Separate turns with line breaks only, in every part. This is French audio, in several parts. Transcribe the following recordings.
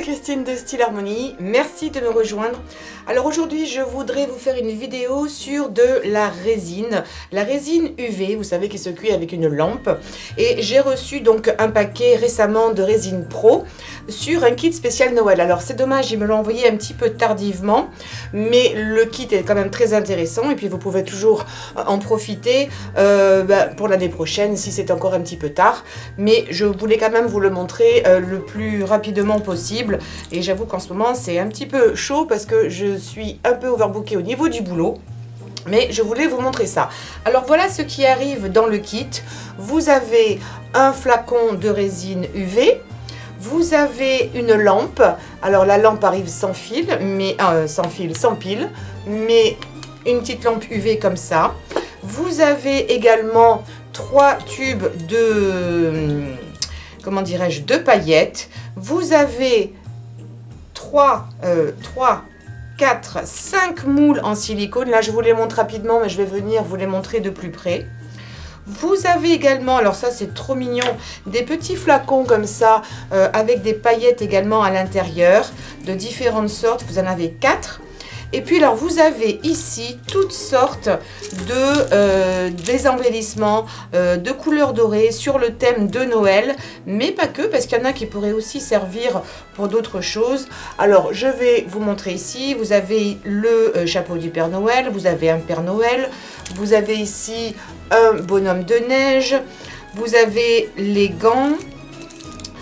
Christine de Style Harmonie, merci de me rejoindre. Alors aujourd'hui je voudrais vous faire une vidéo sur de la résine UV, vous savez qui se cuit avec une lampe. Et j'ai reçu donc un paquet récemment de résine pro sur un kit spécial Noël. Alors c'est dommage, ils me l'ont envoyé un petit peu tardivement, mais le kit est quand même très intéressant et puis vous pouvez toujours en profiter pour l'année prochaine si c'est encore un petit peu tard. Mais je voulais quand même vous le montrer le plus rapidement possible et j'avoue qu'en ce moment c'est un petit peu chaud parce que je suis un peu overbookée au niveau du boulot. Mais je voulais vous montrer ça. Alors voilà ce qui arrive dans le kit. Vous avez un flacon de résine UV. Vous avez une lampe. Alors la lampe arrive sans fil, mais sans pile, mais une petite lampe UV comme ça. Vous avez également 3 tubes de, comment dirais-je, de paillettes. Vous avez 4, 5 moules en silicone. Là, je vous les montre rapidement, mais je vais venir vous les montrer de plus près. Vous avez également, alors ça c'est trop mignon, des petits flacons comme ça, avec des paillettes également à l'intérieur, de différentes sortes. Vous en avez 4. Et puis alors vous avez ici toutes sortes de des embellissements de couleurs dorées sur le thème de Noël, mais pas que, parce qu'il y en a qui pourraient aussi servir pour d'autres choses. Alors je vais vous montrer ici. Vous avez le chapeau du Père Noël, vous avez un Père Noël, vous avez ici un bonhomme de neige, vous avez les gants.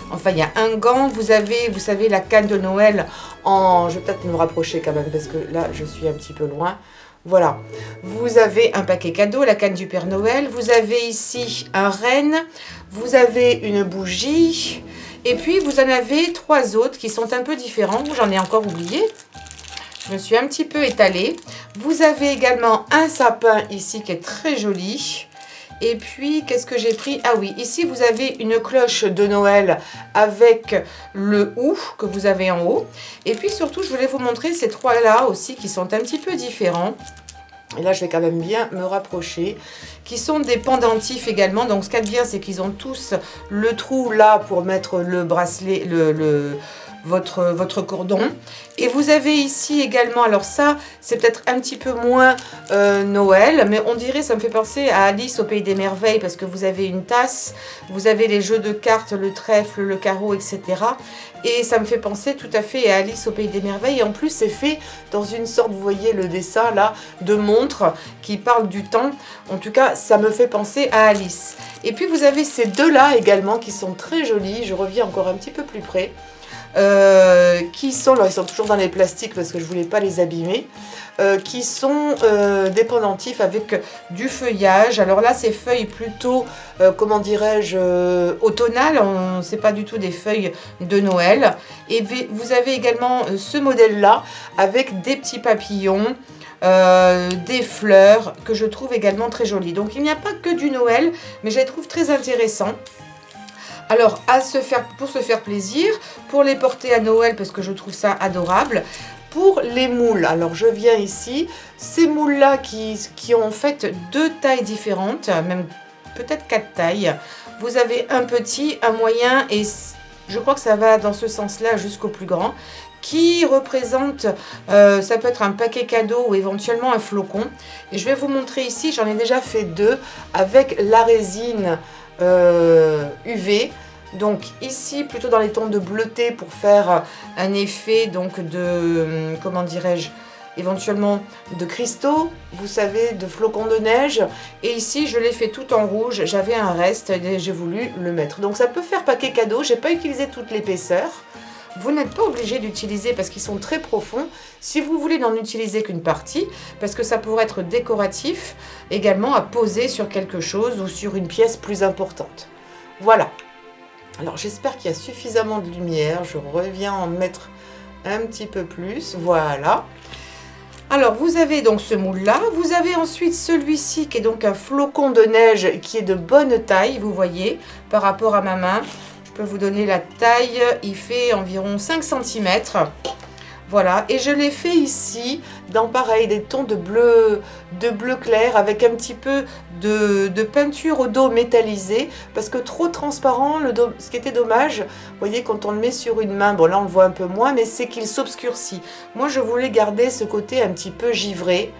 Enfin, il y a un gant, vous avez, vous savez, la canne de Noël en... Je vais peut-être me rapprocher quand même parce que là, je suis un petit peu loin. Voilà. Vous avez un paquet cadeau, la canne du Père Noël. Vous avez ici un renne. Vous avez une bougie. Et puis, vous en avez 3 autres qui sont un peu différents. J'en ai encore oublié. Je me suis un petit peu étalée. Vous avez également un sapin ici qui est très joli. Et puis, qu'est-ce que j'ai pris? Ah oui, ici, vous avez une cloche de Noël avec le hou que vous avez en haut. Et puis, surtout, je voulais vous montrer ces 3-là aussi qui sont un petit peu différents. Et là, je vais quand même bien me rapprocher. Qui sont des pendentifs également. Donc, ce qu'il y a de bien, c'est qu'ils ont tous le trou là pour mettre le bracelet, votre cordon. Et vous avez ici également, alors ça c'est peut-être un petit peu moins Noël, mais on dirait, ça me fait penser à Alice au Pays des Merveilles, parce que vous avez une tasse, vous avez les jeux de cartes, le trèfle, le carreau, etc. Et ça me fait penser tout à fait à Alice au Pays des Merveilles. Et en plus c'est fait dans une sorte, vous voyez le dessin là, de montre qui parle du temps. En tout cas ça me fait penser à Alice. Et puis vous avez ces 2-là également qui sont très jolis. Je reviens encore un petit peu plus près. Qui sont, alors ils sont toujours dans les plastiques parce que je voulais pas les abîmer, qui sont des pendentifs avec du feuillage. Alors là c'est feuilles plutôt comment dirais-je, automnales, c'est pas du tout des feuilles de Noël. Et vous avez également ce modèle là avec des petits papillons, des fleurs que je trouve également très jolies. Donc il n'y a pas que du Noël, mais je les trouve très intéressants. Alors, pour se faire plaisir, pour les porter à Noël, parce que je trouve ça adorable. Pour les moules, alors je viens ici, ces moules-là qui ont en fait 2 tailles différentes, même peut-être 4 tailles. Vous avez un petit, un moyen, et je crois que ça va dans ce sens-là jusqu'au plus grand, qui représente, ça peut être un paquet cadeau ou éventuellement un flocon. Et je vais vous montrer ici, j'en ai déjà fait 2 avec la résine UV. Donc ici plutôt dans les tons de bleuté pour faire un effet donc de, comment dirais-je, éventuellement de cristaux, vous savez, de flocons de neige. Et ici je l'ai fait tout en rouge, j'avais un reste et j'ai voulu le mettre. Donc ça peut faire paquet cadeau, j'ai pas utilisé toute l'épaisseur. Vous n'êtes pas obligé d'utiliser parce qu'ils sont très profonds. Si vous voulez n'en utiliser qu'une partie, parce que ça pourrait être décoratif également à poser sur quelque chose ou sur une pièce plus importante. Voilà. Alors j'espère qu'il y a suffisamment de lumière. Je reviens en mettre un petit peu plus. Voilà. Alors vous avez donc ce moule là. Vous avez ensuite celui-ci qui est donc un flocon de neige qui est de bonne taille, vous voyez, par rapport à ma main. Je peux vous donner la taille, il fait environ 5 cm. Voilà, et je l'ai fait ici dans pareil des tons de bleu clair avec un petit peu de peinture au dos métallisé parce que trop transparent, ce qui était dommage, vous voyez quand on le met sur une main, bon là on le voit un peu moins, mais c'est qu'il s'obscurcit. Moi je voulais garder ce côté un petit peu givré.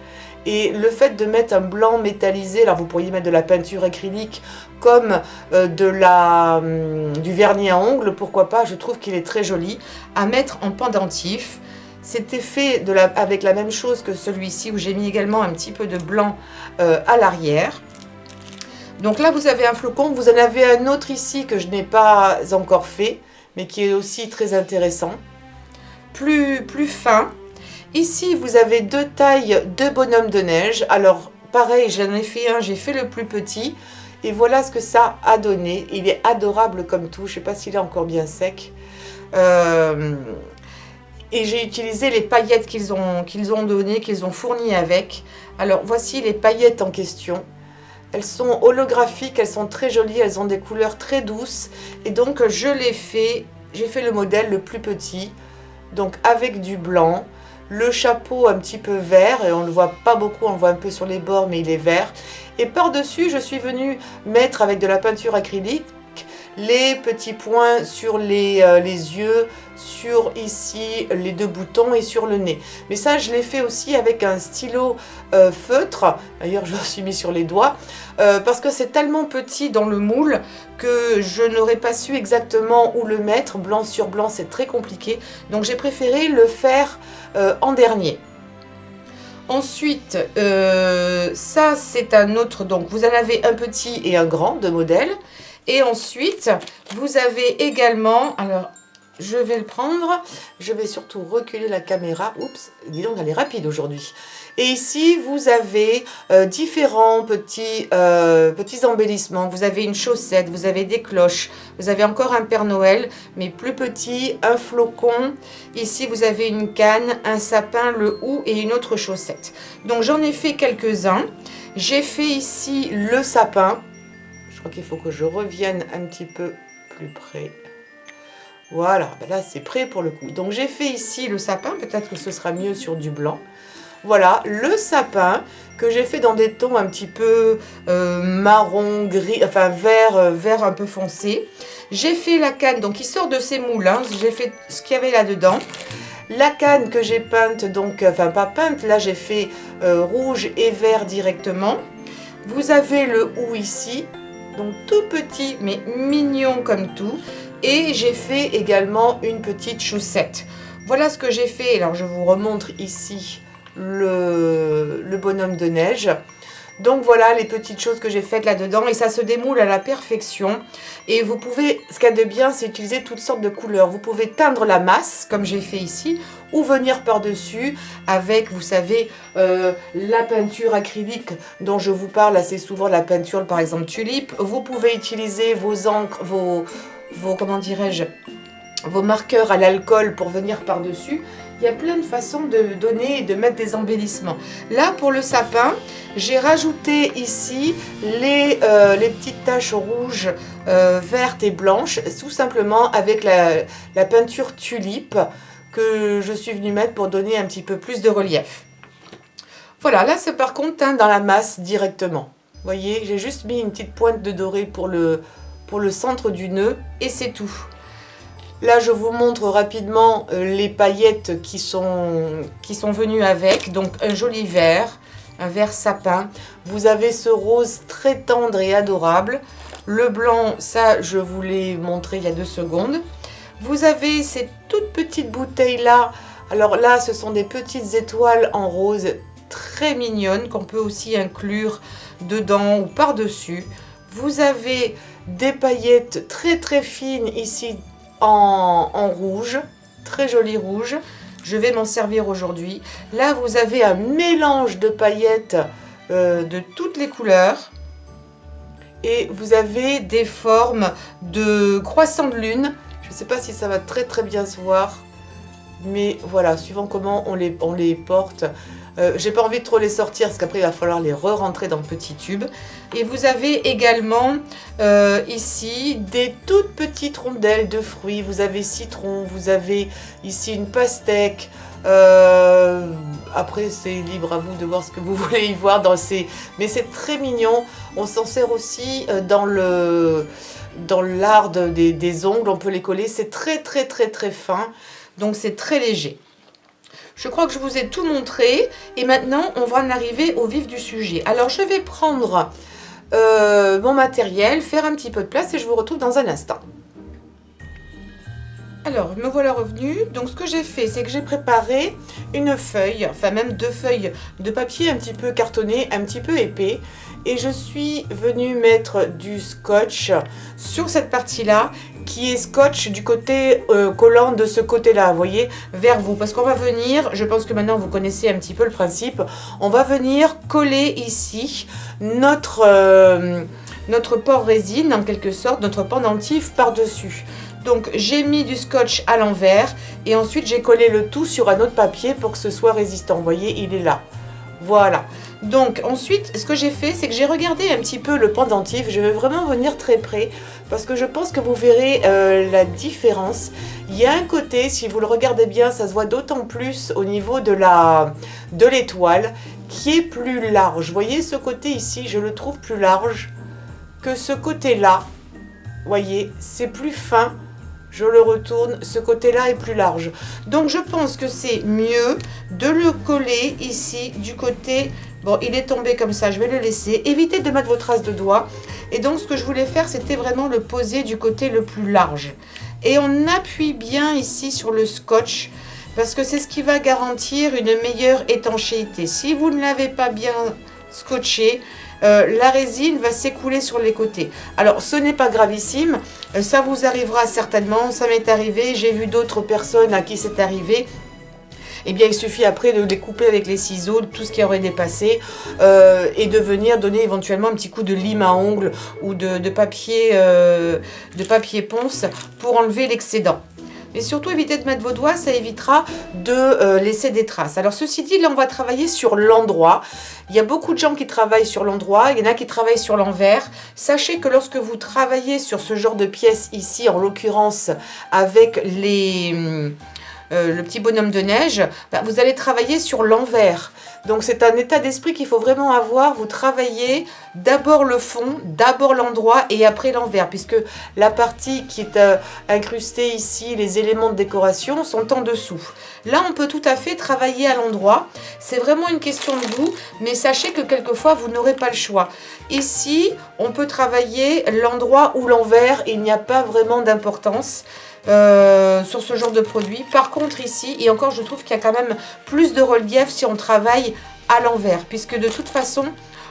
Et le fait de mettre un blanc métallisé, alors vous pourriez mettre de la peinture acrylique comme du vernis à ongles, pourquoi pas, je trouve qu'il est très joli à mettre en pendentif. C'était fait avec la même chose que celui-ci où j'ai mis également un petit peu de blanc à l'arrière. Donc là vous avez un flocon, vous en avez un autre ici que je n'ai pas encore fait, mais qui est aussi très intéressant, plus fin. Ici, vous avez deux tailles de bonhomme de neige. Alors, pareil, j'en ai fait un, j'ai fait le plus petit. Et voilà ce que ça a donné. Il est adorable comme tout. Je ne sais pas s'il est encore bien sec. Et j'ai utilisé les paillettes qu'ils ont données, qu'ils ont fournies avec. Alors, voici les paillettes en question. Elles sont holographiques, elles sont très jolies, elles ont des couleurs très douces. Et donc, j'ai fait le modèle le plus petit. Donc, avec du blanc. Le chapeau un petit peu vert, et on ne le voit pas beaucoup, on le voit un peu sur les bords, mais il est vert. Et par-dessus, je suis venue mettre avec de la peinture acrylique les petits points sur les yeux, sur ici les deux boutons et sur le nez. Mais ça, je l'ai fait aussi avec un stylo feutre. D'ailleurs, je me suis mis sur les doigts parce que c'est tellement petit dans le moule que je n'aurais pas su exactement où le mettre. Blanc sur blanc, c'est très compliqué. Donc, j'ai préféré le faire en dernier. Ensuite, ça, c'est un autre. Donc, vous en avez un petit et un grand de modèle. Et ensuite, vous avez également, alors je vais le prendre, je vais surtout reculer la caméra, oups, dis donc elle est rapide aujourd'hui. Et ici, vous avez différents petits embellissements, vous avez une chaussette, vous avez des cloches, vous avez encore un Père Noël, mais plus petit, un flocon, ici vous avez une canne, un sapin, le hou et une autre chaussette. Donc j'en ai fait quelques-uns, j'ai fait ici le sapin. Je crois qu'il faut que je revienne un petit peu plus près. Voilà, ben là c'est prêt pour le coup. Donc j'ai fait ici le sapin, peut-être que ce sera mieux sur du blanc. Voilà, le sapin que j'ai fait dans des tons un petit peu marron, gris, enfin vert un peu foncé. J'ai fait la canne, donc il sort de ces moules, hein. J'ai fait ce qu'il y avait là-dedans. La canne que j'ai peinte, donc, enfin pas peinte, là j'ai fait rouge et vert directement. Vous avez le hou ici. Donc tout petit mais mignon comme tout. Et j'ai fait également une petite chaussette. Voilà ce que j'ai fait. Alors je vous remontre ici le bonhomme de neige. Donc voilà les petites choses que j'ai faites là-dedans. Et ça se démoule à la perfection. Et vous pouvez, ce qu'il y a de bien, c'est utiliser toutes sortes de couleurs. Vous pouvez teindre la masse, comme j'ai fait ici, ou venir par-dessus avec, vous savez, la peinture acrylique dont je vous parle assez souvent, la peinture, par exemple, tulipe. Vous pouvez utiliser vos encres, comment dirais-je, vos marqueurs à l'alcool pour venir par-dessus. Il y a plein de façons de donner et de mettre des embellissements. Là, pour le sapin, j'ai rajouté ici les petites taches rouges, vertes et blanches, tout simplement avec la peinture tulipe que je suis venue mettre pour donner un petit peu plus de relief. Voilà, là c'est par contre teint dans la masse directement. Vous voyez, j'ai juste mis une petite pointe de doré pour le centre du nœud et c'est tout. Là, je vous montre rapidement les paillettes qui sont venues avec. Donc, un joli vert, un vert sapin. Vous avez ce rose très tendre et adorable. Le blanc, ça, je vous l'ai montré il y a 2 secondes. Vous avez ces toutes petites bouteilles-là. Alors là, ce sont des petites étoiles en rose très mignonnes qu'on peut aussi inclure dedans ou par-dessus. Vous avez des paillettes très très fines ici en rouge, très joli rouge. Je vais m'en servir aujourd'hui. Là, vous avez un mélange de paillettes de toutes les couleurs. Et vous avez des formes de croissant de lune. Je ne sais pas si ça va très très bien se voir. Mais voilà, suivant comment on les porte. J'ai pas envie de trop les sortir parce qu'après il va falloir les re-rentrer dans le petit tube. Et vous avez également ici des toutes petites rondelles de fruits. Vous avez citron, vous avez ici une pastèque, Après, c'est libre à vous de voir ce que vous voulez y voir dans ces... Mais c'est très mignon. On s'en sert aussi dans l'art des ongles. On peut les coller. C'est très, très, très, très fin. Donc, c'est très léger. Je crois que je vous ai tout montré. Et maintenant, on va en arriver au vif du sujet. Alors, je vais prendre mon matériel, faire un petit peu de place et je vous retrouve dans un instant. Alors, me voilà revenue. Donc, ce que j'ai fait, c'est que j'ai préparé une feuille, enfin même 2 feuilles de papier un petit peu cartonné, un petit peu épais. Et je suis venue mettre du scotch sur cette partie-là, qui est scotch du côté collant de ce côté-là, vous voyez, vers vous. Parce qu'on va venir, je pense que maintenant vous connaissez un petit peu le principe, on va venir coller ici notre port résine, en quelque sorte, notre pendentif par-dessus. Donc j'ai mis du scotch à l'envers et ensuite j'ai collé le tout sur un autre papier pour que ce soit résistant. Vous voyez, il est là. Voilà. Donc ensuite, ce que j'ai fait, c'est que j'ai regardé un petit peu le pendentif. Je vais vraiment venir très près parce que je pense que vous verrez la différence. Il y a un côté, si vous le regardez bien, ça se voit d'autant plus au niveau de l'étoile qui est plus large. Vous voyez ce côté ici, je le trouve plus large que ce côté-là. Vous voyez, c'est plus fin. Je le retourne, ce côté-là est plus large. Donc, je pense que c'est mieux de le coller ici, du côté... Bon, il est tombé comme ça, je vais le laisser. Évitez de mettre vos traces de doigts. Et donc, ce que je voulais faire, c'était vraiment le poser du côté le plus large. Et on appuie bien ici sur le scotch, parce que c'est ce qui va garantir une meilleure étanchéité. Si vous ne l'avez pas bien scotché, la résine va s'écouler sur les côtés. Alors ce n'est pas gravissime, ça vous arrivera certainement, ça m'est arrivé, j'ai vu d'autres personnes à qui c'est arrivé. Eh bien, il suffit après de les couper avec les ciseaux, tout ce qui aurait dépassé, et de venir donner éventuellement un petit coup de lime à ongles ou de papier ponce pour enlever l'excédent. Mais surtout, évitez de mettre vos doigts, ça évitera de laisser des traces. Alors, ceci dit, là, on va travailler sur l'endroit. Il y a beaucoup de gens qui travaillent sur l'endroit, il y en a qui travaillent sur l'envers. Sachez que lorsque vous travaillez sur ce genre de pièces ici, en l'occurrence avec le petit bonhomme de neige, bah, vous allez travailler sur l'envers. Donc c'est un état d'esprit qu'il faut vraiment avoir. Vous travaillez d'abord le fond, d'abord l'endroit et après l'envers, puisque la partie qui est incrustée ici, les éléments de décoration sont en dessous. Là, on peut tout à fait travailler à l'endroit. C'est vraiment une question de goût, mais sachez que quelquefois, vous n'aurez pas le choix. Ici, on peut travailler l'endroit ou l'envers. Il n'y a pas vraiment d'importance sur ce genre de produit. Par contre ici, et encore je trouve qu'il y a quand même plus de relief si on travaille à l'envers, puisque de toute façon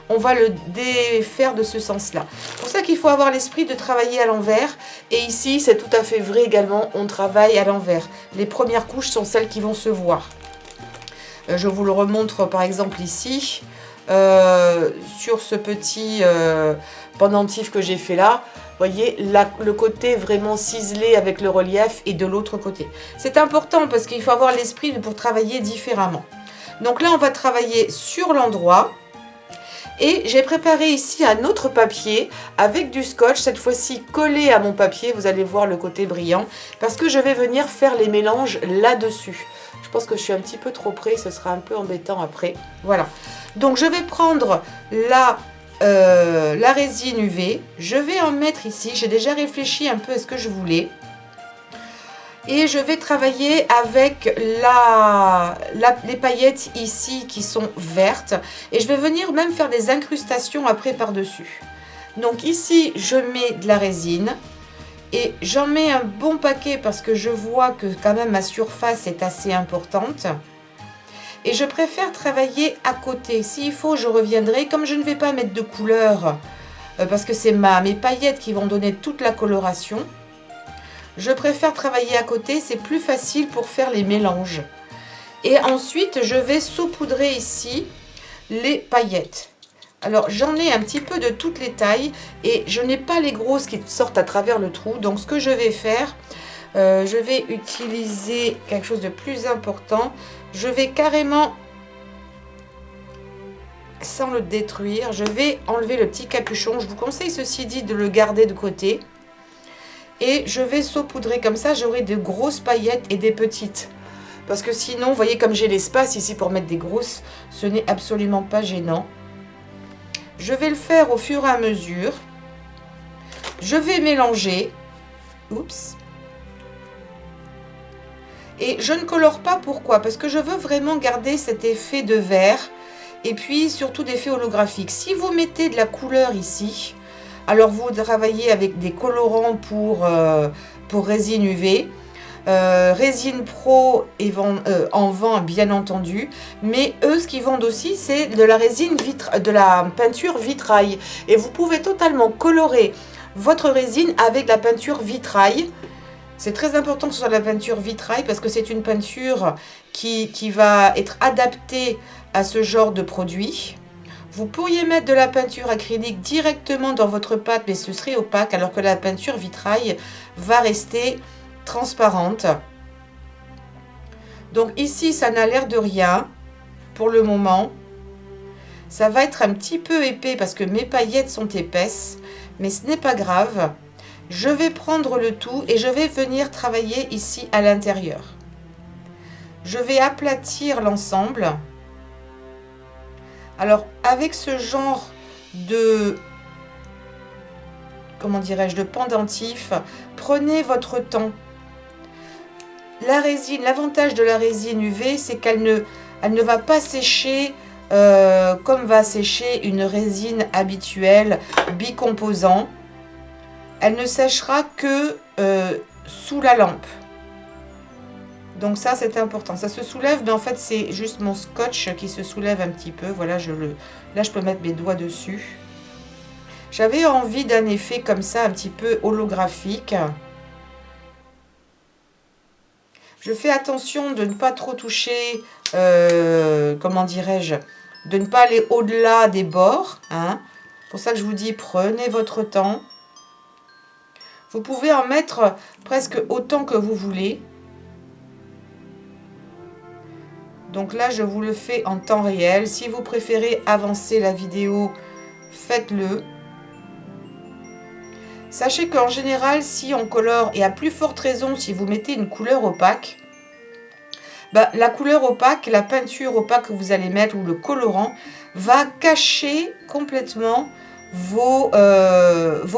on va le défaire de ce sens là. C'est pour ça qu'il faut avoir l'esprit de travailler à l'envers, et ici c'est tout à fait vrai également, on travaille à l'envers. Les premières couches sont celles qui vont se voir. Je vous le remontre par exemple ici, sur ce petit pendentif que j'ai fait là. Voyez, le côté vraiment ciselé avec le relief et de l'autre côté. C'est important parce qu'il faut avoir l'esprit pour travailler différemment. Donc là, on va travailler sur l'endroit. Et j'ai préparé ici un autre papier avec du scotch, cette fois-ci collé à mon papier. Vous allez voir le côté brillant parce que je vais venir faire les mélanges là-dessus. Je pense que je suis un petit peu trop près, ce sera un peu embêtant après. Voilà. Donc, je vais prendre la résine UV, je vais en mettre ici, j'ai déjà réfléchi un peu à ce que je voulais et je vais travailler avec les paillettes ici qui sont vertes et je vais venir même faire des incrustations après par dessus. Donc ici je mets de la résine et j'en mets un bon paquet parce que je vois que quand même ma surface est assez importante. Et je préfère travailler à côté. S'il faut, je reviendrai. Comme je ne vais pas mettre de couleur, parce que c'est mes paillettes qui vont donner toute la coloration, je préfère travailler à côté. C'est plus facile pour faire les mélanges. Et ensuite, je vais saupoudrer ici les paillettes. Alors, j'en ai un petit peu de toutes les tailles. Et je n'ai pas les grosses qui sortent à travers le trou. Donc, ce que je vais faire, je vais utiliser quelque chose de plus important. Je vais carrément, sans le détruire, je vais enlever le petit capuchon. Je vous conseille ceci dit de le garder de côté. Et je vais saupoudrer comme ça, j'aurai de grosses paillettes et des petites. Parce que sinon, vous voyez comme j'ai l'espace ici pour mettre des grosses, ce n'est absolument pas gênant. Je vais le faire au fur et à mesure. Je vais mélanger. Oups. Et je ne colore pas, pourquoi? Parce que je veux vraiment garder cet effet de vert. Et puis surtout d'effet holographique. Si vous mettez de la couleur ici, alors vous travaillez avec des colorants pour résine UV. Résine Pro en vend bien entendu, mais eux ce qu'ils vendent aussi c'est de la résine de la peinture vitrail, et vous pouvez totalement colorer votre résine avec la peinture vitrail. C'est très important que ce soit de la peinture vitrail parce que c'est une peinture qui va être adaptée à ce genre de produit. Vous pourriez mettre de la peinture acrylique directement dans votre pâte, mais ce serait opaque, alors que la peinture vitrail va rester transparente. Donc ici ça n'a l'air de rien pour le moment. Ça va être un petit peu épais parce que mes paillettes sont épaisses, mais ce n'est pas grave. Je vais prendre le tout et je vais venir travailler ici à l'intérieur. Je vais aplatir l'ensemble. Alors avec ce genre de, comment dirais-je, de pendentif, prenez votre temps. La résine, l'avantage de la résine UV, c'est qu'elle ne va pas sécher comme va sécher une résine habituelle bicomposant. Elle ne séchera que sous la lampe. Donc ça, c'est important. Ça se soulève, mais en fait, c'est juste mon scotch qui se soulève un petit peu. Voilà, là, je peux mettre mes doigts dessus. J'avais envie d'un effet comme ça, un petit peu holographique. Je fais attention de ne pas trop toucher, comment dirais-je, de ne pas aller au-delà des bords. Hein. C'est pour ça que je vous dis, prenez votre temps. Vous pouvez en mettre presque autant que vous voulez. Donc là, je vous le fais en temps réel. Si vous préférez avancer la vidéo, faites-le. Sachez qu'en général, si on colore, et à plus forte raison si vous mettez une couleur opaque, la couleur opaque, la peinture opaque que vous allez mettre ou le colorant va cacher complètement vos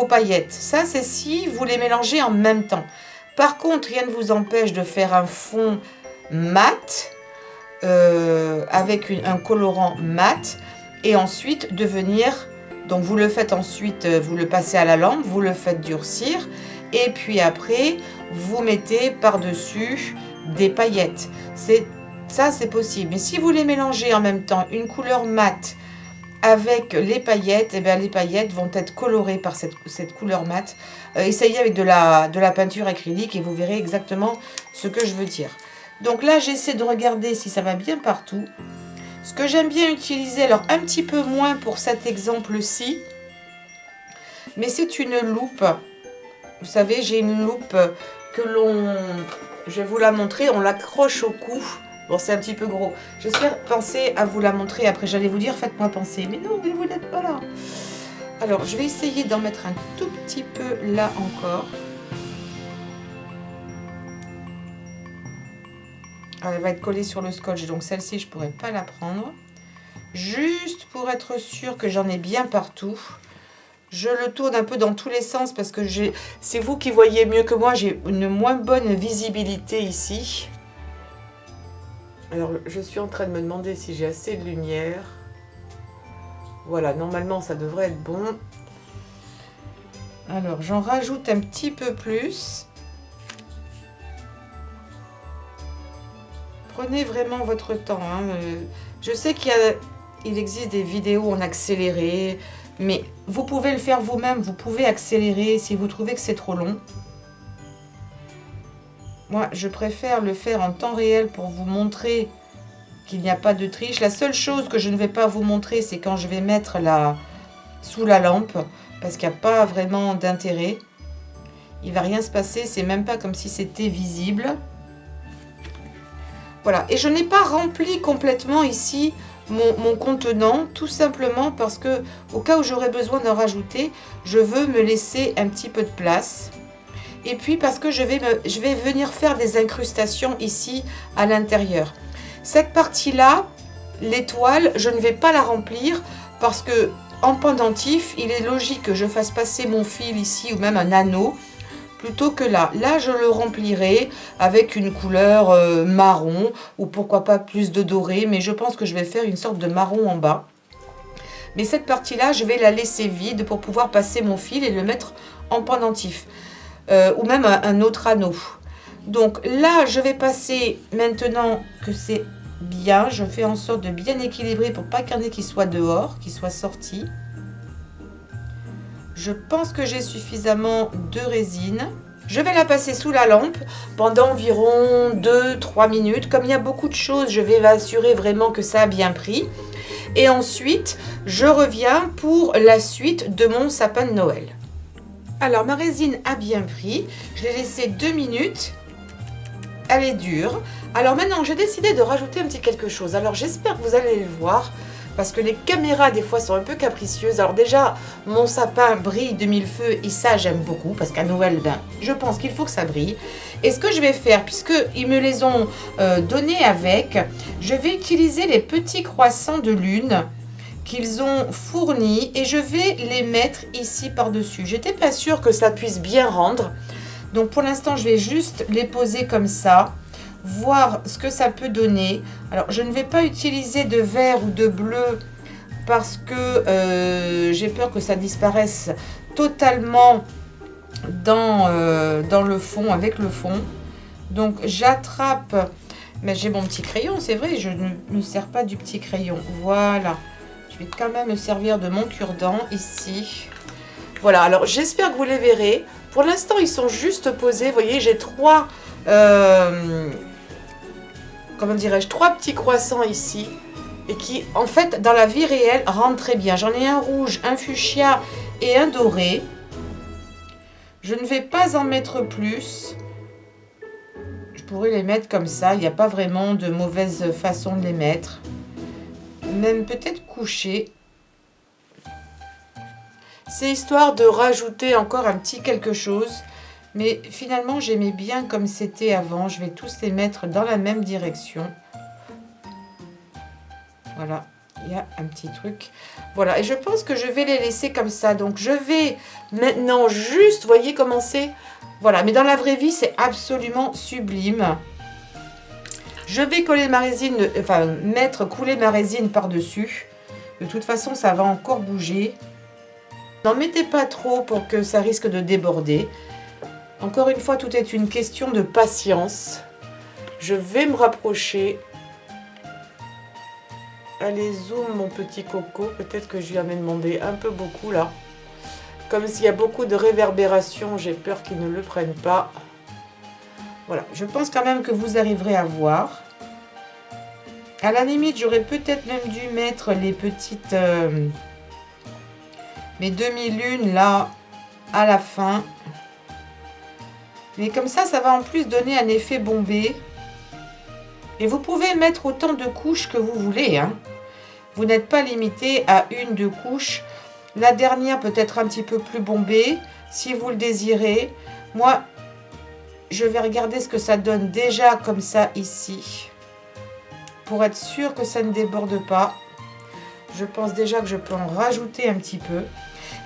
paillettes. Ça, c'est si vous les mélangez en même temps. Par contre, rien ne vous empêche de faire un fond mat avec un colorant mat et ensuite de venir... Donc vous le faites ensuite, vous le passez à la lampe, vous le faites durcir et puis après vous mettez par-dessus des paillettes. Ça c'est possible. Mais si vous les mélangez en même temps, une couleur mate avec les paillettes, et bien les paillettes vont être colorées par cette couleur mate. Essayez avec de la peinture acrylique et vous verrez exactement ce que je veux dire. Donc là j'essaie de regarder si ça va bien partout. Ce que j'aime bien utiliser, alors un petit peu moins pour cet exemple-ci, mais c'est une loupe. Vous savez, j'ai une loupe que je vais vous la montrer, on l'accroche au cou. Bon, c'est un petit peu gros. J'espère penser à vous la montrer après. J'allais vous dire, faites-moi penser. Mais non, mais vous n'êtes pas là. Alors, je vais essayer d'en mettre un tout petit peu là encore. Elle va être collée sur le scotch, donc celle-ci, je ne pourrais pas la prendre. Juste pour être sûr que j'en ai bien partout. Je le tourne un peu dans tous les sens parce que c'est vous qui voyez mieux que moi. J'ai une moins bonne visibilité ici. Alors, je suis en train de me demander si j'ai assez de lumière. Voilà, normalement, ça devrait être bon. Alors, j'en rajoute un petit peu plus. Prenez vraiment votre temps. Hein. Je sais qu'il existe des vidéos en accéléré, mais vous pouvez le faire vous-même. Vous pouvez accélérer si vous trouvez que c'est trop long. Moi, je préfère le faire en temps réel pour vous montrer qu'il n'y a pas de triche. La seule chose que je ne vais pas vous montrer, c'est quand je vais mettre sous la lampe, parce qu'il n'y a pas vraiment d'intérêt. Il ne va rien se passer, c'est même pas comme si c'était visible. Voilà, et je n'ai pas rempli complètement ici mon contenant, tout simplement parce que au cas où j'aurais besoin d'en rajouter, je veux me laisser un petit peu de place. Et puis parce que je vais venir faire des incrustations ici à l'intérieur. Cette partie-là, l'étoile, je ne vais pas la remplir parce que en pendentif, il est logique que je fasse passer mon fil ici ou même un anneau plutôt que là. Là, je le remplirai avec une couleur marron ou pourquoi pas plus de doré, mais je pense que je vais faire une sorte de marron en bas. Mais cette partie-là, je vais la laisser vide pour pouvoir passer mon fil et le mettre en pendentif ou même un autre anneau. Donc là, je vais passer maintenant que c'est bien, je fais en sorte de bien équilibrer pour pas qu'il y en ait qui soit dehors, qui soit sorti. Je pense que j'ai suffisamment de résine. Je vais la passer sous la lampe pendant environ 2-3 minutes. Comme il y a beaucoup de choses, je vais m'assurer vraiment que ça a bien pris. Et ensuite, je reviens pour la suite de mon sapin de Noël. Alors, ma résine a bien pris. Je l'ai laissée 2 minutes. Elle est dure. Alors maintenant, j'ai décidé de rajouter un petit quelque chose. Alors, j'espère que vous allez le voir. Parce que les caméras, des fois, sont un peu capricieuses. Alors déjà, mon sapin brille de mille feux. Et ça, j'aime beaucoup. Parce qu'à Noël, ben, je pense qu'il faut que ça brille. Et ce que je vais faire, puisqu'ils me les ont donnés avec, je vais utiliser les petits croissants de lune qu'ils ont fournis. Et je vais les mettre ici par-dessus. J'étais pas sûre que ça puisse bien rendre. Donc pour l'instant, je vais juste les poser comme ça. Voir ce que ça peut donner. Alors je ne vais pas utiliser de vert ou de bleu parce que j'ai peur que ça disparaisse totalement dans le fond, avec le fond. Donc j'attrape, mais j'ai mon petit crayon, c'est vrai, je ne me sers pas du petit crayon. Voilà, je vais quand même me servir de mon cure-dent ici. Voilà, alors j'espère que vous les verrez. Pour l'instant, ils sont juste posés. Vous voyez, j'ai trois comment dirais-je, 3 petits croissants ici et qui en fait dans la vie réelle rendent très bien. J'en ai un rouge, un fuchsia et un doré. Je ne vais pas en mettre plus. Je pourrais les mettre comme ça, il n'y a pas vraiment de mauvaise façon de les mettre. Même peut-être coucher. C'est histoire de rajouter encore un petit quelque chose. Mais finalement, j'aimais bien comme c'était avant. Je vais tous les mettre dans la même direction. Voilà, il y a un petit truc. Voilà, et je pense que je vais les laisser comme ça. Donc, je vais maintenant juste, voyez comment c'est. Voilà, mais dans la vraie vie, c'est absolument sublime. Je vais coller ma résine, enfin, couler ma résine par-dessus. De toute façon, ça va encore bouger. N'en mettez pas trop pour que ça risque de déborder. Encore une fois, tout est une question de patience. Je vais me rapprocher. Allez, zoom mon petit coco. Peut-être que je lui en ai demandé un peu beaucoup là. Comme s'il y a beaucoup de réverbération, j'ai peur qu'il ne le prenne pas. Voilà, je pense quand même que vous arriverez à voir. À la limite, j'aurais peut-être même dû mettre les petites... mes demi-lunes là, à la fin. Mais comme ça va en plus donner un effet bombé. Et vous pouvez mettre autant de couches que vous voulez. Hein. Vous n'êtes pas limité à 1-2 couches. La dernière peut être un petit peu plus bombée, si vous le désirez. Moi, je vais regarder ce que ça donne déjà comme ça ici. Pour être sûr que ça ne déborde pas. Je pense déjà que je peux en rajouter un petit peu.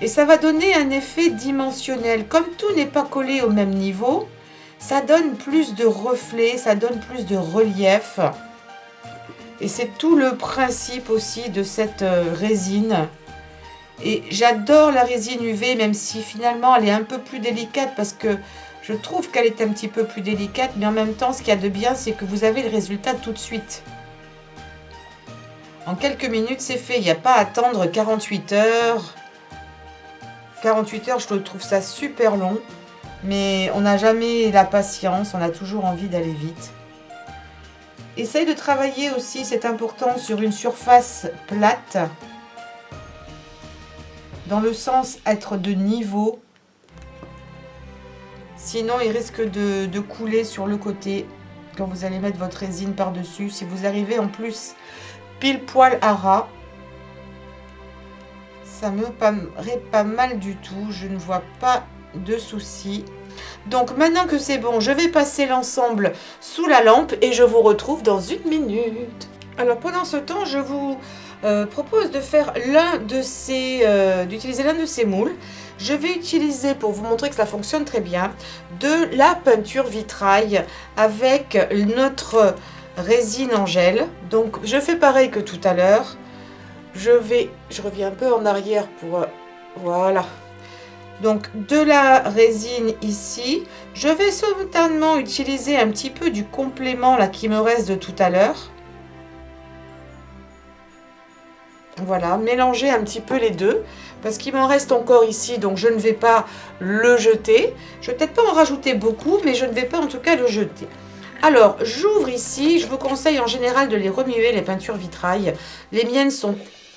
Et ça va donner un effet dimensionnel. Comme tout n'est pas collé au même niveau, ça donne plus de reflets, ça donne plus de relief. Et c'est tout le principe aussi de cette résine. Et j'adore la résine UV, même si finalement elle est un peu plus délicate parce que je trouve qu'elle est un petit peu plus délicate. Mais en même temps, ce qu'il y a de bien, c'est que vous avez le résultat tout de suite. En quelques minutes, c'est fait. Il n'y a pas à attendre 48 heures. 48 heures, je trouve ça super long. Mais on n'a jamais la patience. On a toujours envie d'aller vite. Essaye de travailler aussi, c'est important, sur une surface plate. Dans le sens être de niveau. Sinon, il risque de couler sur le côté quand vous allez mettre votre résine par-dessus. Si vous arrivez en plus pile poil à ras, ça me paraît pas mal du tout. Je ne vois pas de souci. Donc maintenant que c'est bon, je vais passer l'ensemble sous la lampe et je vous retrouve dans une minute. Alors pendant ce temps, je vous propose de faire d'utiliser l'un de ces moules. Je vais utiliser, pour vous montrer que ça fonctionne très bien, de la peinture vitrail avec notre résine en gel. Donc je fais pareil que tout à l'heure. Je reviens un peu en arrière pour... voilà. Donc de la résine ici. Je vais simultanément utiliser un petit peu du complément là qui me reste de tout à l'heure. Voilà, mélanger un petit peu les deux parce qu'il m'en reste encore ici, donc je ne vais pas le jeter. Je vais peut-être pas en rajouter beaucoup, mais je ne vais pas en tout cas le jeter. Alors, j'ouvre ici. Je vous conseille en général de les remuer, les peintures vitrail. Les miennes sont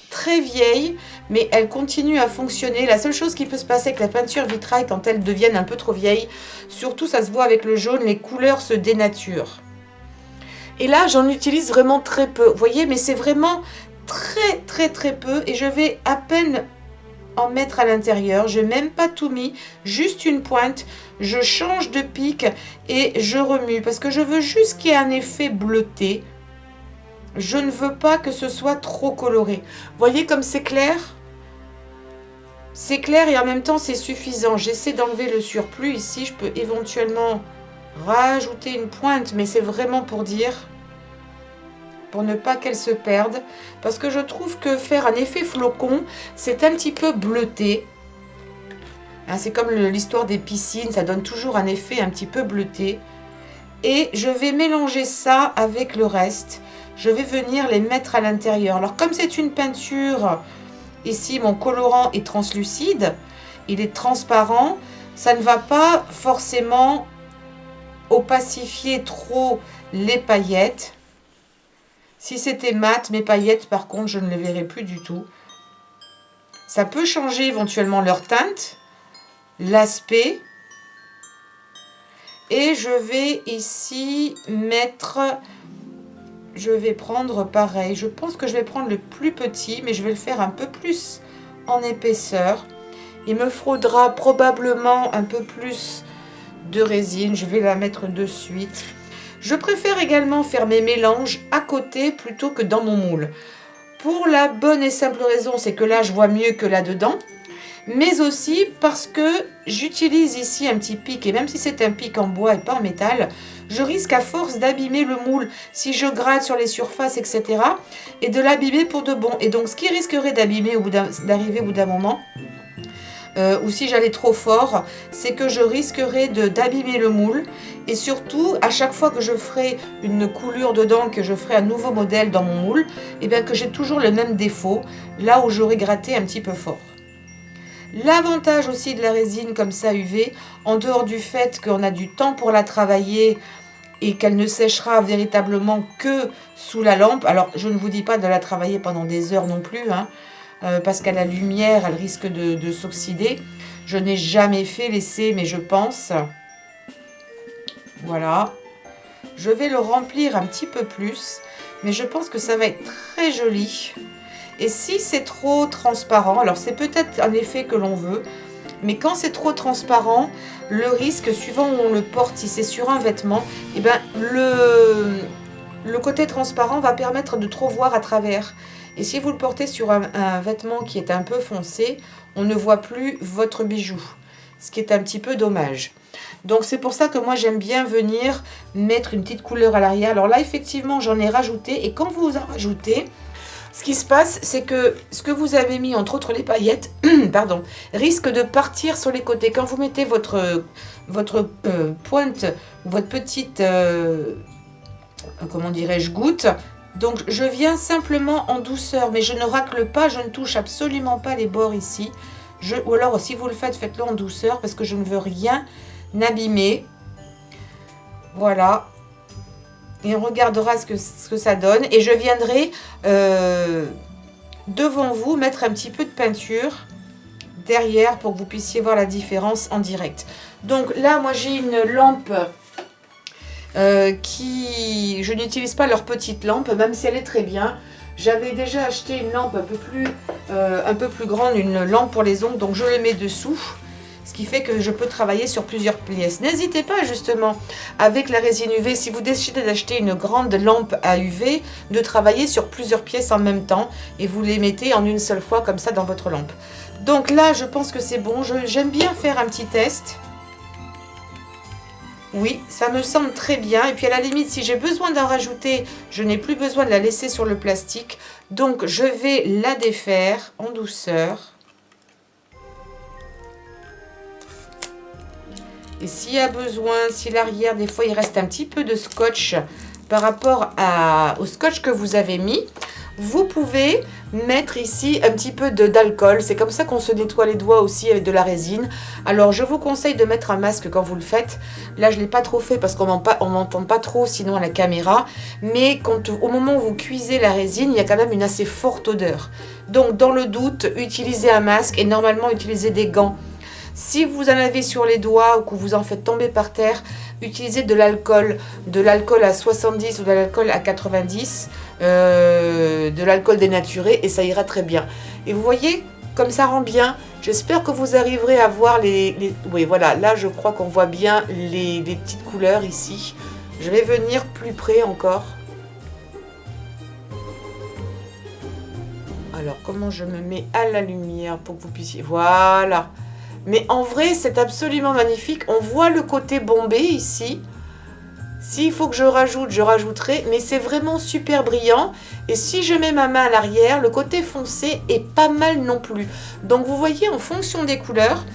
très vieilles, mais elles continuent à fonctionner. La seule chose qui peut se passer avec la peinture vitrail quand elles deviennent un peu trop vieilles, surtout ça se voit avec le jaune, les couleurs se dénaturent. Et là, j'en utilise vraiment très peu. Vous voyez, mais c'est vraiment très peu et je vais à peine en mettre à l'intérieur. Je n'ai même pas tout mis, juste une pointe. Je change de pic et je remue parce que je veux juste qu'il y ait un effet bleuté. Je ne veux pas que ce soit trop coloré. Voyez comme c'est clair? C'est clair et en même temps c'est suffisant. J'essaie d'enlever le surplus ici. Je peux éventuellement rajouter une pointe, mais c'est vraiment pour dire, pour ne pas qu'elle se perde, parce que je trouve que faire un effet flocon, c'est un petit peu bleuté. Hein, c'est comme l'histoire des piscines, ça donne toujours un effet un petit peu bleuté. Et je vais mélanger ça avec le reste. Je vais venir les mettre à l'intérieur. Alors comme c'est une peinture, ici mon colorant est translucide, il est transparent, ça ne va pas forcément opacifier trop les paillettes. Si c'était mat, mes paillettes, par contre, je ne les verrai plus du tout. Ça peut changer éventuellement leur teinte, l'aspect. Et je vais ici mettre... Je vais prendre pareil. Je pense que je vais prendre le plus petit, mais je vais le faire un peu plus en épaisseur. Il me faudra probablement un peu plus de résine. Je vais la mettre de suite. Je préfère également faire mes mélanges à côté plutôt que dans mon moule. Pour la bonne et simple raison, c'est que là, je vois mieux que là-dedans. Mais aussi parce que j'utilise ici un petit pic. Et même si c'est un pic en bois et pas en métal, je risque à force d'abîmer le moule si je gratte sur les surfaces, etc. Et de l'abîmer pour de bon. Et donc, ce qui risquerait d'arriver au bout d'un moment... ou si j'allais trop fort, c'est que je risquerais d'abîmer le moule. Et surtout, à chaque fois que je ferai une coulure dedans, que je ferai un nouveau modèle dans mon moule, et bien que j'ai toujours le même défaut, là où j'aurais gratté un petit peu fort. L'avantage aussi de la résine comme ça UV, en dehors du fait qu'on a du temps pour la travailler et qu'elle ne séchera véritablement que sous la lampe. Alors, je ne vous dis pas de la travailler pendant des heures non plus, hein. Parce qu'à la lumière, elle risque de s'oxyder. Je n'ai jamais fait l'essai, mais je pense. Voilà. Je vais le remplir un petit peu plus, mais je pense que ça va être très joli. Et si c'est trop transparent, alors c'est peut-être un effet que l'on veut, mais quand c'est trop transparent, le risque, suivant où on le porte, si c'est sur un vêtement, eh ben le côté transparent va permettre de trop voir à travers. Et si vous le portez sur un vêtement qui est un peu foncé, on ne voit plus votre bijou, ce qui est un petit peu dommage. Donc c'est pour ça que moi j'aime bien venir mettre une petite couleur à l'arrière. Alors là effectivement j'en ai rajouté, et quand vous en rajoutez, ce qui se passe c'est que ce que vous avez mis, entre autres les paillettes, pardon, risque de partir sur les côtés. Quand vous mettez votre pointe, votre petite, comment dirais-je, goutte. Donc je viens simplement en douceur, mais je ne racle pas, je ne touche absolument pas les bords ici. Ou alors si vous le faites, faites-le en douceur parce que je ne veux rien abîmer. Voilà. Et on regardera ce que ça donne. Et je viendrai devant vous mettre un petit peu de peinture derrière pour que vous puissiez voir la différence en direct. Donc là, moi j'ai une lampe... je n'utilise pas leur petite lampe, même si elle est très bien. J'avais déjà acheté une lampe un peu plus grande, une lampe pour les ongles, donc je le mets dessous. Ce qui fait que je peux travailler sur plusieurs pièces. N'hésitez pas justement, avec la résine UV, si vous décidez d'acheter une grande lampe à UV, de travailler sur plusieurs pièces en même temps et vous les mettez en une seule fois comme ça dans votre lampe. Donc là, je pense que c'est bon. J'aime bien faire un petit test. Oui, ça me semble très bien. Et puis à la limite, si j'ai besoin d'en rajouter, je n'ai plus besoin de la laisser sur le plastique. Donc je vais la défaire en douceur. Et s'il y a besoin, si l'arrière, des fois, il reste un petit peu de scotch par rapport au scotch que vous avez mis, vous pouvez mettre ici un petit peu d'alcool. C'est comme ça qu'on se nettoie les doigts aussi avec de la résine. Alors, je vous conseille de mettre un masque quand vous le faites. Là, je ne l'ai pas trop fait parce qu'on m'entend pas trop sinon à la caméra. Mais au moment où vous cuisez la résine, il y a quand même une assez forte odeur. Donc, dans le doute, utilisez un masque et normalement, utilisez des gants. Si vous en avez sur les doigts ou que vous en faites tomber par terre, utilisez de l'alcool à 70 ou de l'alcool à 90, de l'alcool dénaturé et ça ira très bien. Et vous voyez, comme ça rend bien. J'espère que vous arriverez à voir oui, voilà, là je crois qu'on voit bien les petites couleurs ici. Je vais venir plus près encore. Alors, comment je me mets à la lumière pour que vous puissiez... Voilà. Mais en vrai, c'est absolument magnifique. On voit le côté bombé ici. S'il faut que je rajoute, je rajouterai. Mais c'est vraiment super brillant. Et si je mets ma main à l'arrière, le côté foncé est pas mal non plus. Donc vous voyez, en fonction des couleurs,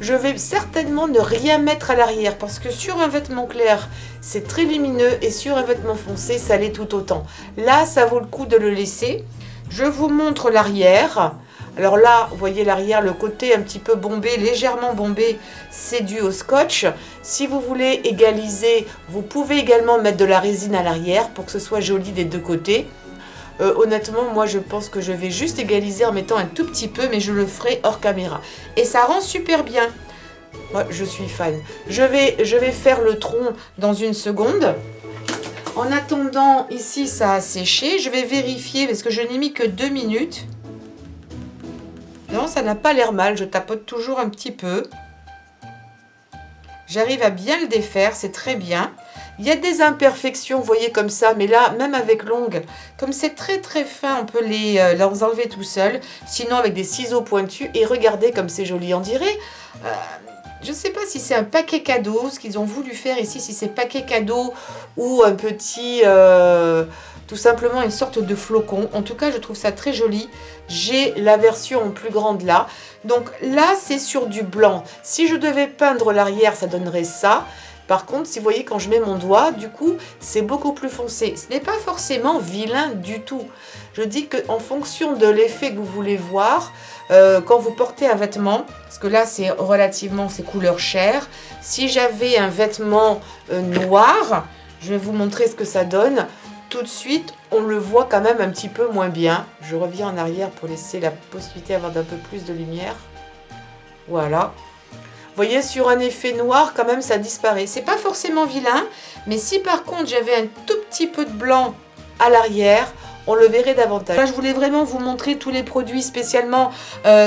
je vais certainement ne rien mettre à l'arrière. Parce que sur un vêtement clair, c'est très lumineux. Et sur un vêtement foncé, ça l'est tout autant. Là, ça vaut le coup de le laisser. Je vous montre l'arrière. Alors là, vous voyez l'arrière, le côté un petit peu bombé, légèrement bombé, c'est dû au scotch. Si vous voulez égaliser, vous pouvez également mettre de la résine à l'arrière pour que ce soit joli des deux côtés. Honnêtement, moi je pense que je vais juste égaliser en mettant un tout petit peu, mais je le ferai hors caméra. Et ça rend super bien. Moi, je suis fan. Je vais faire le tronc dans une seconde. En attendant, ici ça a séché. Je vais vérifier parce que je n'ai mis que 2 minutes. Non, ça n'a pas l'air mal. Je tapote toujours un petit peu. J'arrive à bien le défaire. C'est très bien. Il y a des imperfections, vous voyez, comme ça. Mais là, même avec l'ongle, comme c'est très très fin, on peut les enlever tout seul. Sinon, avec des ciseaux pointus. Et regardez comme c'est joli. On dirait... je ne sais pas si c'est un paquet cadeau, ce qu'ils ont voulu faire ici. Si c'est paquet cadeau ou un petit... tout simplement une sorte de flocon. En tout cas, je trouve ça très joli. J'ai la version plus grande là. Donc là, c'est sur du blanc. Si je devais peindre l'arrière, ça donnerait ça. Par contre, si vous voyez, quand je mets mon doigt, du coup, c'est beaucoup plus foncé. Ce n'est pas forcément vilain du tout. Je dis qu'en fonction de l'effet que vous voulez voir, quand vous portez un vêtement, parce que là, c'est relativement, c'est couleur chair. Si j'avais un vêtement noir, je vais vous montrer ce que ça donne. Tout de suite, on le voit quand même un petit peu moins bien. Je reviens en arrière pour laisser la possibilité d'avoir d'un peu plus de lumière. Voilà. Vous voyez, sur un effet noir, quand même, ça disparaît. C'est pas forcément vilain, mais si par contre, j'avais un tout petit peu de blanc à l'arrière, on le verrait davantage. Là, je voulais vraiment vous montrer tous les produits spécialement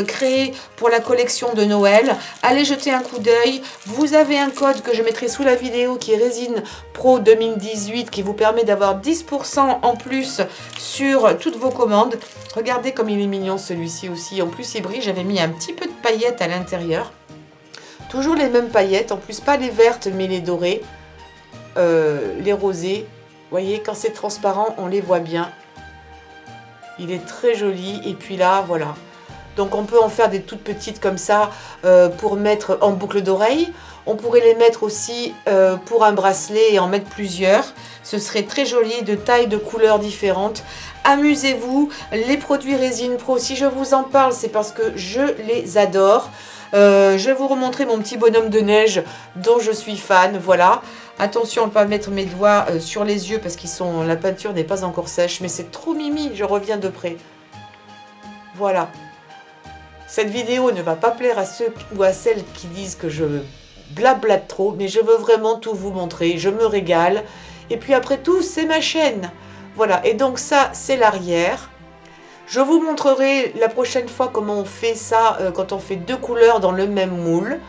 créés pour la collection de Noël. Allez jeter un coup d'œil. Vous avez un code que je mettrai sous la vidéo qui est Résine Pro 2018 qui vous permet d'avoir 10% en plus sur toutes vos commandes. Regardez comme il est mignon celui-ci aussi. En plus, il brille. J'avais mis un petit peu de paillettes à l'intérieur. Toujours les mêmes paillettes. En plus, pas les vertes, mais les dorées. Les rosées. Vous voyez, quand c'est transparent, on les voit bien. Il est très joli. Et puis là, voilà. Donc, on peut en faire des toutes petites comme ça pour mettre en boucle d'oreille. On pourrait les mettre aussi pour un bracelet et en mettre plusieurs. Ce serait très joli, de tailles, de couleurs différentes. Amusez-vous. Les produits Résine Pro, si je vous en parle, c'est parce que je les adore. Je vais vous remontrer mon petit bonhomme de neige dont je suis fan. Voilà. Attention à ne pas mettre mes doigts sur les yeux parce la peinture n'est pas encore sèche. Mais c'est trop mimi, je reviens de près. Voilà. Cette vidéo ne va pas plaire à ceux ou à celles qui disent que je blablate trop. Mais je veux vraiment tout vous montrer. Je me régale. Et puis après tout, c'est ma chaîne. Voilà. Et donc ça, c'est l'arrière. Je vous montrerai la prochaine fois comment on fait ça quand on fait deux couleurs dans le même moule.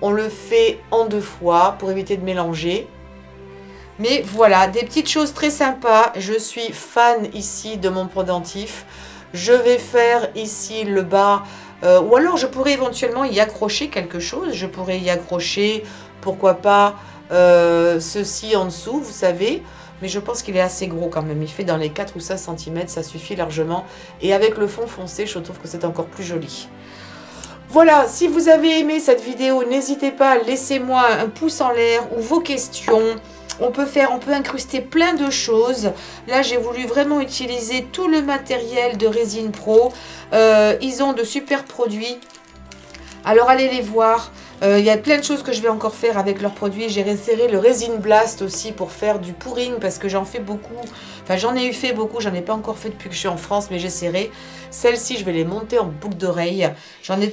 on le fait en 2 fois pour éviter de mélanger. Mais voilà, des petites choses très sympas. Je suis fan ici de mon pendentif. Je vais faire ici le bas. Ou alors je pourrais éventuellement y accrocher quelque chose. Je pourrais y accrocher, pourquoi pas, ceci en dessous, vous savez. Mais je pense qu'il est assez gros quand même. Il fait dans les 4 ou 5 cm, ça suffit largement. Et avec le fond foncé, je trouve que c'est encore plus joli. Voilà, si vous avez aimé cette vidéo, n'hésitez pas, laissez-moi un pouce en l'air ou vos questions. On peut incruster plein de choses. Là, j'ai voulu vraiment utiliser tout le matériel de Resin Pro. Ils ont de super produits. Alors, allez les voir. Il y a plein de choses que je vais encore faire avec leurs produits. J'ai resserré le Resin Blast aussi pour faire du pouring parce que j'en fais beaucoup. Enfin, j'en ai fait beaucoup. J'en ai pas encore fait depuis que je suis en France, mais j'ai serré. Celles-ci, je vais les monter en boucle d'oreille. J'en ai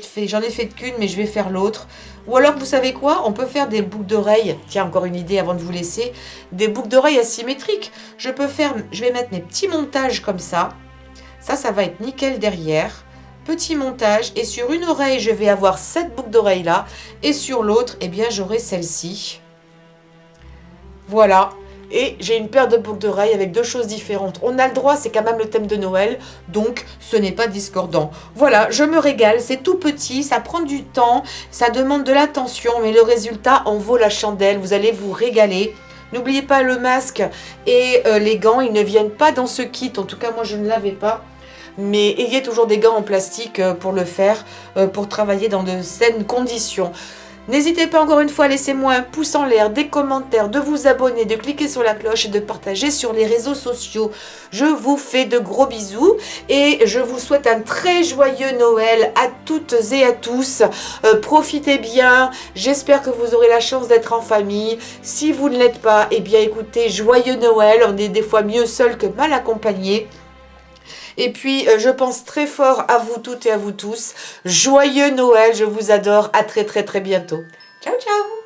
fait qu'une, mais je vais faire l'autre. Ou alors, vous savez quoi? On peut faire des boucles d'oreilles. Tiens, encore une idée avant de vous laisser. Des boucles d'oreilles asymétriques. Je vais mettre mes petits montages comme ça. Ça va être nickel derrière. Petit montage. Et sur une oreille, je vais avoir cette boucle d'oreille là. Et sur l'autre, eh bien, j'aurai celle-ci. Voilà. Et j'ai une paire de boucles d'oreilles avec 2 choses différentes. On a le droit, c'est quand même le thème de Noël, donc ce n'est pas discordant. Voilà, je me régale, c'est tout petit, ça prend du temps, ça demande de l'attention, mais le résultat en vaut la chandelle, vous allez vous régaler. N'oubliez pas le masque et les gants, ils ne viennent pas dans ce kit, en tout cas moi je ne l'avais pas. Mais ayez toujours des gants en plastique pour le faire, pour travailler dans de saines conditions. N'hésitez pas encore une fois, laissez-moi un pouce en l'air, des commentaires, de vous abonner, de cliquer sur la cloche et de partager sur les réseaux sociaux. Je vous fais de gros bisous et je vous souhaite un très joyeux Noël à toutes et à tous. Profitez bien, j'espère que vous aurez la chance d'être en famille. Si vous ne l'êtes pas, eh bien écoutez, joyeux Noël, on est des fois mieux seul que mal accompagné. Et puis, je pense très fort à vous toutes et à vous tous. Joyeux Noël, je vous adore. À très très très bientôt. Ciao ciao.